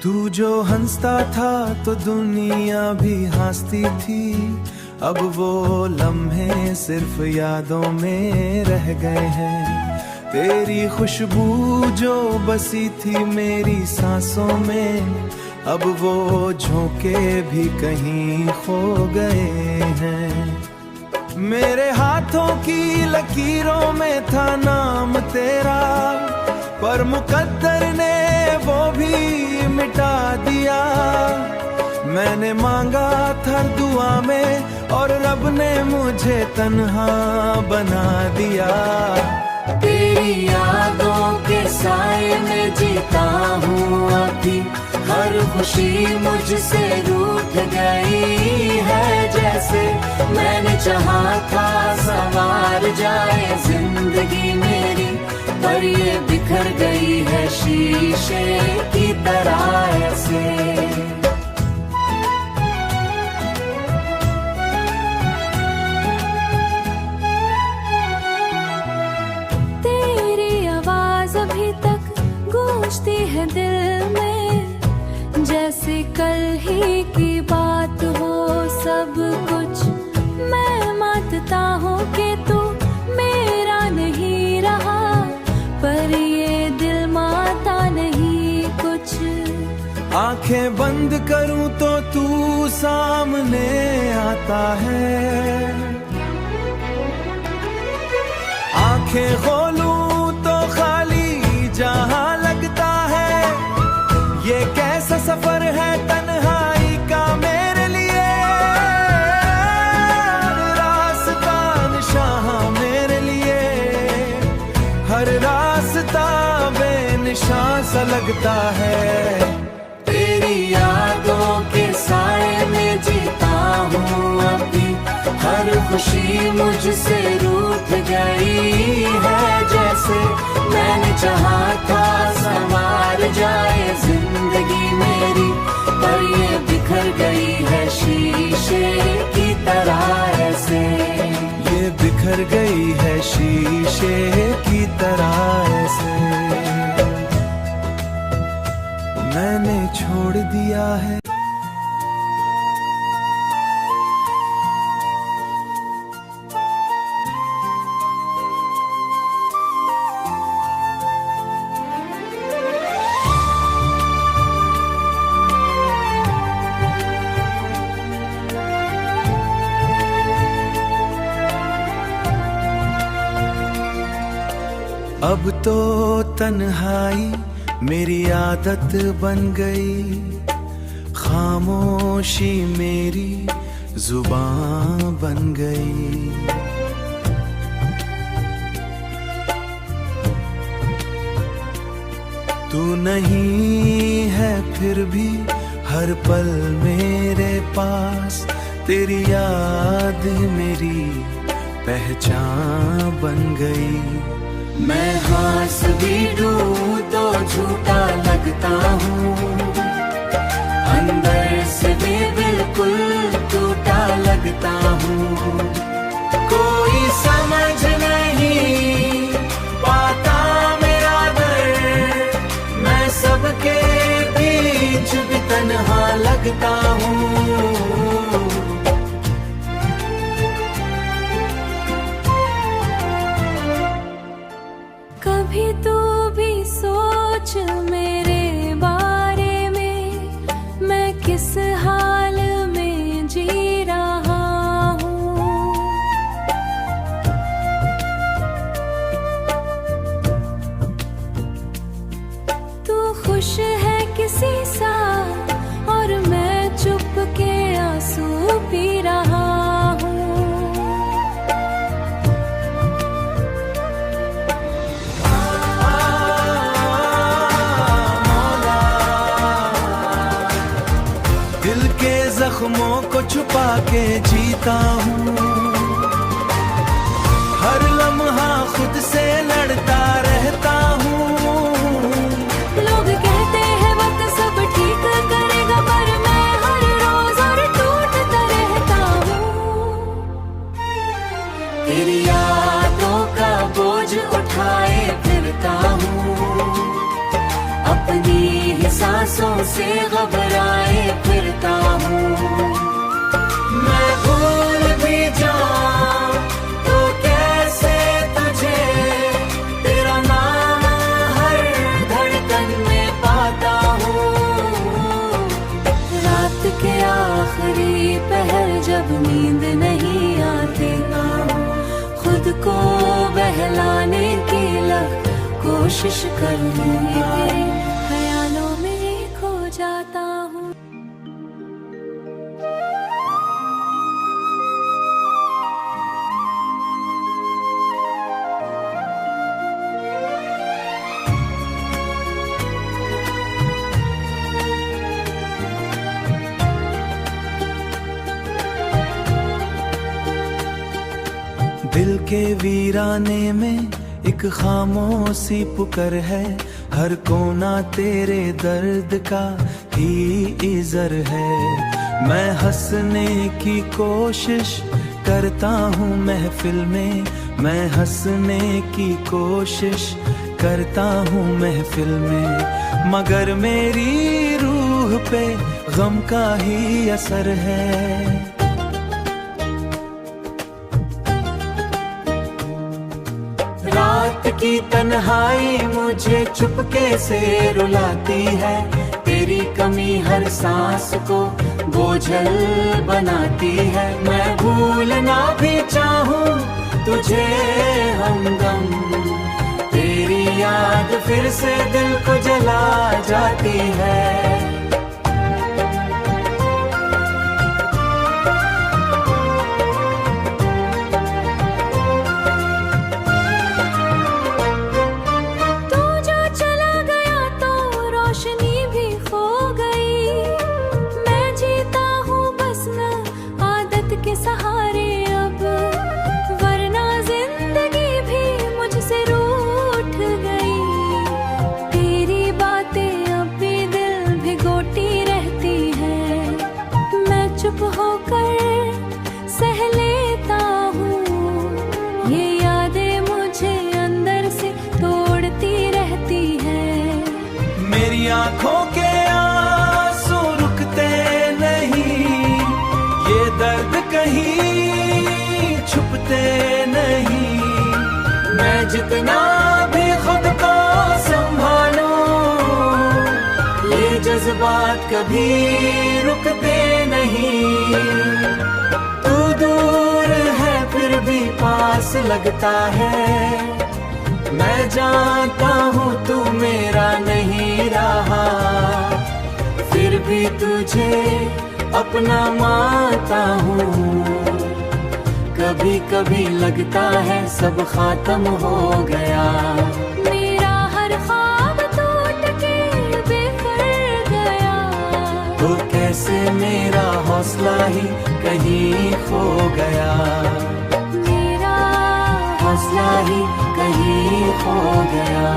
तू जो हंसता था तो दुनिया भी हंसती थी, अब वो लम्हे सिर्फ यादों में रह गए हैं। तेरी खुशबू जो बसी थी मेरी सांसों में, अब वो झोंके भी कहीं खो गए हैं। मेरे हाथों की लकीरों में था नाम तेरा, पर मुकद्दर ने वो भी मिटा दिया। मैंने मांगा था दुआ में और रब ने मुझे तन्हा बना दिया। तेरी यादों के साए में जीता हूँ अभी, हर खुशी मुझसे रूठ गई है। जैसे मैंने चाहा था संवार जाए जिंदगी मेरी, पर ये बिखर गई है शीशे की तरह ऐसे। तेरी आवाज अभी तक गूंजती है दिल में, जैसे कल ही की बात हो सब कुछ। मैं मानता हूँ कि तू मेरा नहीं रहा, पर ये दिल मानता नहीं कुछ। आंखें बंद करूं तो तू सामने आता है, आंखें खोलूं तो खाली जहां लगता है। ये कैसा सफर है तन्हाई का मेरे लिए, रास्ता निशान मेरे लिए, हर रास्ता बेनिशान सा लगता है। तेरी यादों के साए में जीता हूँ अभी, हर खुशी मुझसे रूठ गई है। जैसे मैंने चाहा था संवार जाए जिंदगी मेरी, पर ये बिखर गई है शीशे की तरह ऐसे। ये बिखर गई है शीशे की तरह ऐसे। मैंने छोड़ दिया है अब तो तन्हाई मेरी आदत बन गई, खामोशी मेरी जुबान बन गई। तू नहीं है फिर भी हर पल मेरे पास, तेरी याद मेरी पहचान बन गई। मैं हंस भी लूं तो झूठा लगता हूँ, अंदर से भी बिल्कुल टूटा लगता हूँ। कोई समझ नहीं पाता मेरा दर्द, मैं सबके बीच भी तन्हा लगता हूँ। कभी तू भी सोच मेरे बारे में, मैं किस हाल में जी रहा हूँ। तू खुश है किसी सा और मैं चुप के आंसू पी रहा हूँ। जख्मों को छुपा के जीता हूँ, हर लम्हा खुद से लड़ता रहता हूँ। लोग कहते हैं वक्त सब ठीक करेगा, पर मैं हर रोज और टूटता रहता हूँ। तेरी यादों का बोझ उठाए फिरता हूँ, अपनी ही सांसों से घबराए फिरता हूँ। मैं भूल भी जाऊं तो कैसे तुझे, तेरा नाम हर धड़कन में पाता हूँ। रात के आखिरी पहर जब नींद नहीं आती, खुद को बहलाने की कोशिश करूँ, तेरे ख्यालों में खो जाता हूँ। दिल के वीराने में एक खामोशी पुकार है, हर कोना तेरे दर्द का ही इज़र है। मैं हंसने की कोशिश करता हूँ महफिल में, मैं हंसने की कोशिश करता हूँ महफिल में, मगर मेरी रूह पे गम का ही असर है। रात की तन्हाई मुझे चुपके से रुलाती है, तेरी कमी हर सांस को बोझल बनाती है। मैं भूलना भी चाहूँ तुझे हमदम, तेरी याद फिर से दिल को जला जाती है। के सहारे अब, वरना जिंदगी भी मुझसे रूठ गई। तेरी बातें अब भी दिल भिगोती रहती है, मैं चुप होकर सह लेता हूँ। ये यादें मुझे अंदर से तोड़ती रहती है। मेरी आंखों के आंसू रुकते नहीं, ये दर्द कहीं छुपते नहीं। मैं जितना भी खुद को संभालूं, ये जज्बात कभी रुकते नहीं। तू दूर है फिर भी पास लगता है, मैं जानता हूँ तू मेरा नहीं रहा, फिर भी तुझे अपना मानता हूँ। कभी कभी लगता है सब खत्म हो गया, मेरा हर ख्वाब टूट के बिखर गया। तो कैसे मेरा हौसला ही कहीं खो गया, मेरा हौसला ही कहीं खो गया।